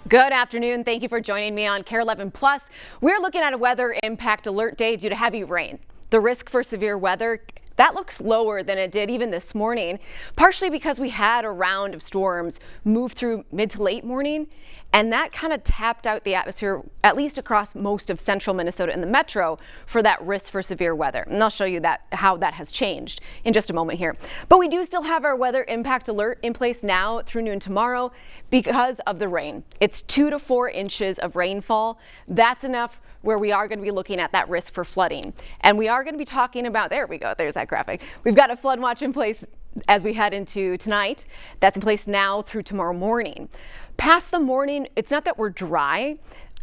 Good afternoon. Thank you for joining me on KARE 11 Plus. We're looking at a weather impact alert day due to heavy rain. The risk for severe weather, that looks lower than it did even this morning, partially because we had a round of storms move through mid to late morning, and that kind of tapped out the atmosphere, at least across most of central Minnesota and the metro, for that risk for severe weather. And I'll show you how that has changed in just a moment here. But we do still have our weather impact alert in place now through noon tomorrow because of the rain. It's 2 to 4 inches of rainfall. That's enough where we are going to be looking at that risk for flooding. And we are going to be talking about, there we go, there's that graphic. We've got a flood watch in place as we head into tonight. That's in place now through tomorrow morning. Past the morning, it's not that we're dry,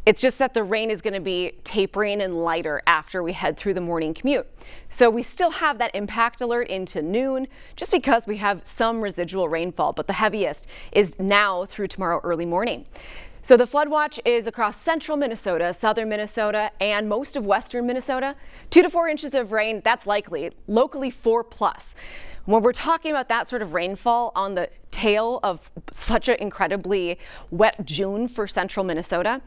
it's just that the rain is going to be tapering and lighter after we head through the morning commute. So we still have that impact alert into noon just because we have some residual rainfall, but the heaviest is now through tomorrow early morning. So the flood watch is across central Minnesota, southern Minnesota, and most of western Minnesota. 2 to 4 inches of rain, that's likely, locally 4+. When we're talking about that sort of rainfall on the tail of such an incredibly wet June for central Minnesota,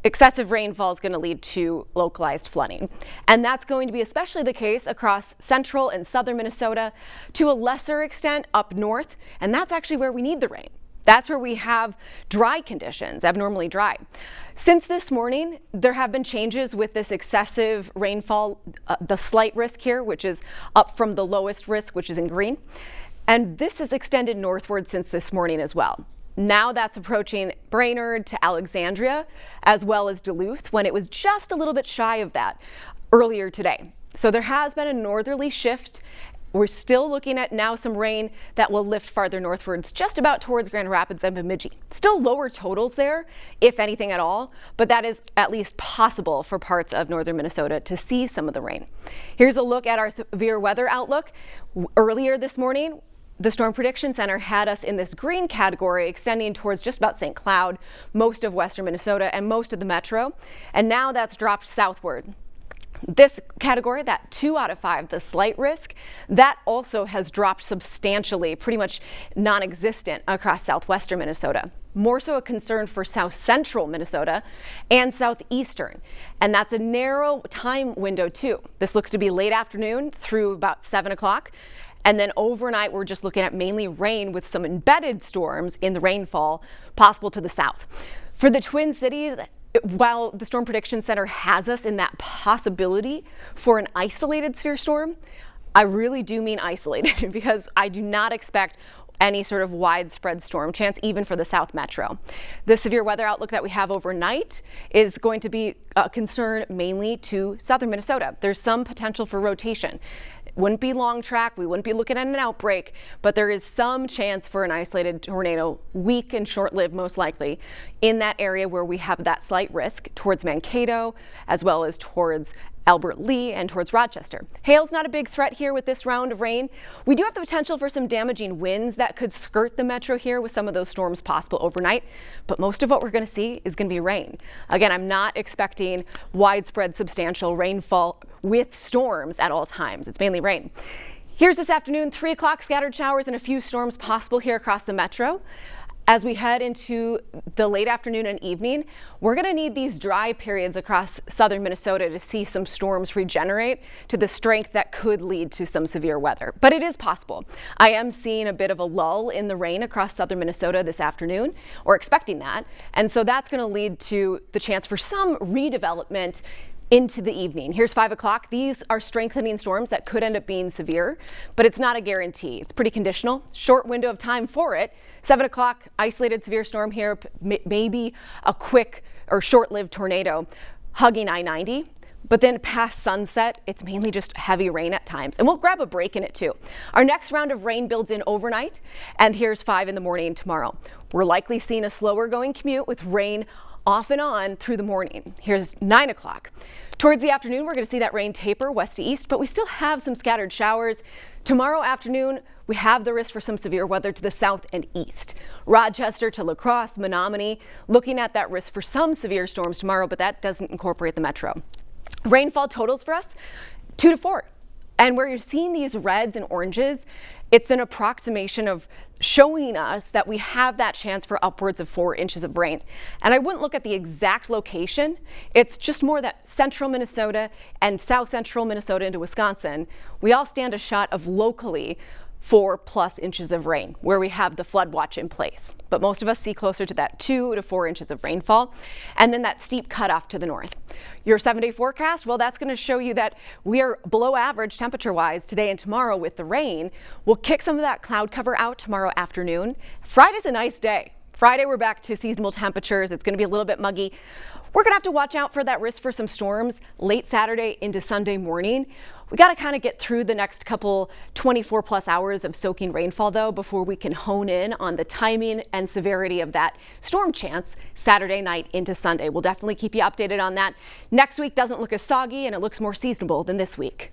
excessive rainfall is going to lead to localized flooding. And that's going to be especially the case across central and southern Minnesota, to a lesser extent up north, and that's actually where we need the rain. That's where we have dry conditions, abnormally dry. Since this morning, there have been changes with this excessive rainfall, the slight risk here, which is up from the lowest risk, which is in green. And this has extended northward since this morning as well. Now that's approaching Brainerd to Alexandria, as well as Duluth, when it was just a little bit shy of that earlier today. So there has been a northerly shift. We're still looking at now some rain that will lift farther northwards, just about towards Grand Rapids and Bemidji. Still lower totals there, if anything at all, but that is at least possible for parts of northern Minnesota to see some of the rain. Here's a look at our severe weather outlook. Earlier this morning, the Storm Prediction Center had us in this green category extending towards just about St. Cloud, most of western Minnesota, and most of the metro. And now that's dropped southward. This category, that 2 out of 5, the slight risk, that also has dropped substantially, pretty much non-existent across southwestern Minnesota. More so a concern for south central Minnesota and southeastern. And that's a narrow time window too. This looks to be late afternoon through about 7 o'clock. And then overnight, we're just looking at mainly rain with some embedded storms in the rainfall possible to the south. For the Twin Cities, while the Storm Prediction Center has us in that possibility for an isolated severe storm, I really do mean isolated because I do not expect any sort of widespread storm chance, even for the South Metro. The severe weather outlook that we have overnight is going to be a concern mainly to southern Minnesota. There's some potential for rotation. Wouldn't be long track, we wouldn't be looking at an outbreak, but there is some chance for an isolated tornado, weak and short-lived most likely, in that area where we have that slight risk towards Mankato, as well as towards Albert Lea and towards Rochester. Hail's not a big threat here with this round of rain. We do have the potential for some damaging winds that could skirt the metro here with some of those storms possible overnight, but most of what we're going to see is going to be rain. Again, I'm not expecting widespread substantial rainfall with storms at all times. It's mainly rain. Here's this afternoon, 3 o'clock, scattered showers and a few storms possible here across the metro. As we head into the late afternoon and evening, we're going to need these dry periods across southern Minnesota to see some storms regenerate to the strength that could lead to some severe weather. But it is possible. I am seeing a bit of a lull in the rain across southern Minnesota this afternoon, or expecting that. And so that's going to lead to the chance for some redevelopment into the evening. Here's 5 o'clock. These are strengthening storms that could end up being severe, but it's not a guarantee. It's pretty conditional. Short window of time for it. 7 o'clock, isolated severe storm here, maybe a quick or short-lived tornado hugging I-90. But then past sunset, it's mainly just heavy rain at times, and we'll grab a break in it too. Our next round of rain builds in overnight, and here's 5 in the morning tomorrow. We're likely seeing a slower going commute with rain off and on through the morning. Here's 9 o'clock. Towards the afternoon, we're going to see that rain taper west to east, but we still have some scattered showers. Tomorrow afternoon, we have the risk for some severe weather to the south and east. Rochester to La Crosse, Menominee, looking at that risk for some severe storms tomorrow, but that doesn't incorporate the metro. Rainfall totals for us, 2 to 4. And where you're seeing these reds and oranges, it's an approximation of showing us that we have that chance for upwards of 4 inches of rain. And I wouldn't look at the exact location. It's just more that central Minnesota and south central Minnesota into Wisconsin, we all stand a shot of locally 4+ inches of rain where we have the flood watch in place. But most of us see closer to that 2 to 4 inches of rainfall, and then that steep cutoff to the north. Your 7-day forecast, well, that's going to show you that we are below average temperature wise today and tomorrow with the rain. We'll kick some of that cloud cover out tomorrow afternoon. Friday's a nice day. Friday, we're back to seasonable temperatures. It's going to be a little bit muggy. We're going to have to watch out for that risk for some storms late Saturday into Sunday morning. We got to kind of get through the next couple 24+ hours of soaking rainfall, though, before we can hone in on the timing and severity of that storm chance Saturday night into Sunday. We'll definitely keep you updated on that. Next week doesn't look as soggy and it looks more seasonable than this week.